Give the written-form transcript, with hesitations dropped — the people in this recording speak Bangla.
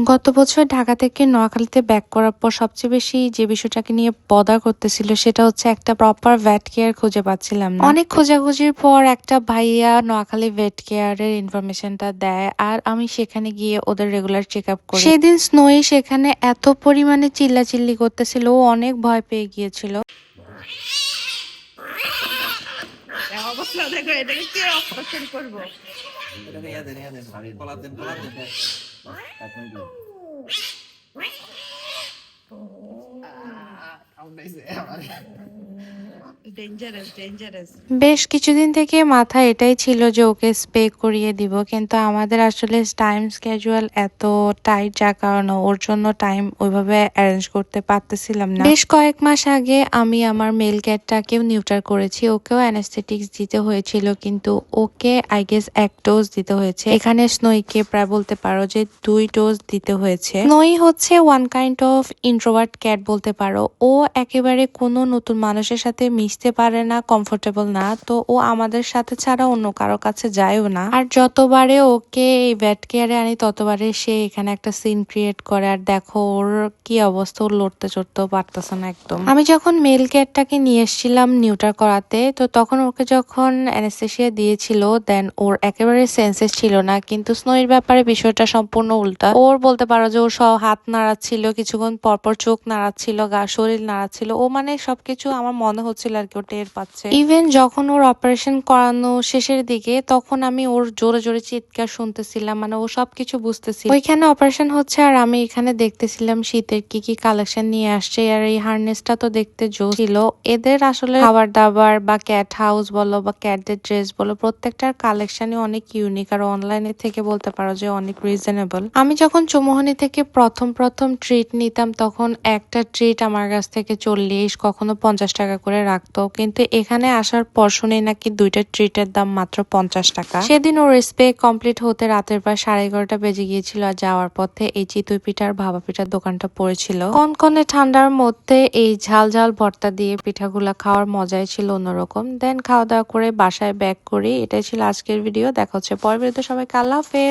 গত বছর ঢাকা থেকে নোয়াখালীতে ব্যাক করার পর সবচেয়ে বেশি যে বিষয়টাকে নিয়ে বদার করতেছিল সেটা হচ্ছে একটা প্রপার ভেট কেয়ার খুঁজে পাচ্ছিলাম না। অনেক খোঁজাখুঁজির পর একটা ভাইয়া নোয়াখালী ভেট কেয়ারের ইনফরমেশনটা দেয় আর আমি সেখানে গিয়ে ওদের রেগুলার চেক আপ করি। সেদিন স্নোই সেখানে এত পরিমাণে চিল্লাচিল্লি করতেছিল, ও অনেক ভয় পেয়ে গিয়েছিল। অবস্থা দেখো, এটাকে কে অপারেশন করবো? বেশ কিছুদিন থেকে মাথায় এটাই ছিল যে ওকে স্প্রে করিয়ে দিব, কিন্তু আমাদের আসলে টাইম স্কেজুয়াল এত টাইট যার কারণে ওর জন্য টাইম ওইভাবে অ্যারেঞ্জ করতে পারতেছিলাম না। বেশ কয়েক মাস আগে আমি আমার মেল ক্যাটটাকেও নিউটার করেছি, ওকেও অ্যানেস্থেটিক্স দিতে হয়েছিল, কিন্তু ওকে আই গেস 1 ডোজ দিতে হয়েছে। এখানে স্নোইকে প্রায় বলতে পারো যে 2 ডোজ দিতে হয়েছে। স্নোই হচ্ছে one kind of introvert cat বলতে পারো। ও একেবারে কোনো নতুন মানুষের সাথে মিশতে পারে না, কমফোর্টেবল না, তো ও আমাদের সাথে ছাড়া অন্য কারো কাছে যায়ও না। আর যতবারে ওকে এই ভেট কেয়ারে আনি ততবারে সে এখানে একটা সিন ক্রিয়েট করে। আর দেখো ওর কি অবস্থা, ওর লড়তে চড়তেও পারতেছে না একদম। আমি যখন মেল ক্যাটটাকে নিয়ে এসেছিলাম নিউটার করাতে, তো তখন ওকে যখন অ্যানেস্থেসিয়া দিয়েছিল দেন ওর একেবারে সেন্সেস ছিল না, কিন্তু স্নোইর ব্যাপারে বিষয়টা সম্পূর্ণ উল্টা। ওর বলতে পারো যে ওর সব হাত নাড়াচ্ছিল, কিছুক্ষণ পরপর চোখ নাড়াচ্ছিল, শরীর নাড়াচ্ছিল, ও মানে সবকিছু আমার মনে হচ্ছিল আর কি ও টের পাচ্ছে। ইভেন যখন ওর অপারেশন করানো শেষের দিকে তখন আমি ওর জোরে জোরে চিৎকার শুনতেছিলাম, মানে ও সবকিছু বুঝতেছি। ওইখানে অপারেশন হচ্ছে আর আমি এখানে দেখতেছিলাম শীতের কি কি কালেকশন নিয়ে আসছে। আর এই হার্নেসটা তো দেখতে জোশ ছিল। এদের আসলে খাবার দাবার বা ক্যাট হাউস বলো বা ক্যাটদের ড্রেস বলো, প্রত্যেকটার কালেকশনই অনেক ইউনিক আর অনলাইনে থেকে বলতে পারো যে অনেক রিজনেবল। আমি যখন চৌমুহনী থেকে প্রথম ট্রিট নিতাম তখন একটা ট্রিট আমার কাছ থেকে 40 কখনো 50 টাকা করে রাখতো, কিন্তু এখানে আসার পর শুনে নাকি 2টা ট্রিটের দাম মাত্র 50 টাকা। সেদিন ওর স্প্রে কমপ্লিট হতে রাতের প্রায় 11:30 বেজে গিয়েছিল আর যাওয়ার পথে এই চিতই পিঠার ভাপা পিঠার দোকানটা পড়েছিল। কনকনে ঠান্ডার মধ্যে এই ঝাল ঝাল ভর্তা দিয়ে পিঠাগুলা খাওয়ার মজাই ছিল অন্যরকম। দেন খাওয়া দাওয়া করে বাসায় ব্যাক করি। এটাই ছিল আজকের ভিডিও। দেখা হচ্ছে পরের ভিডিওতে। সবাইকে আল্লাহ হাফেজ।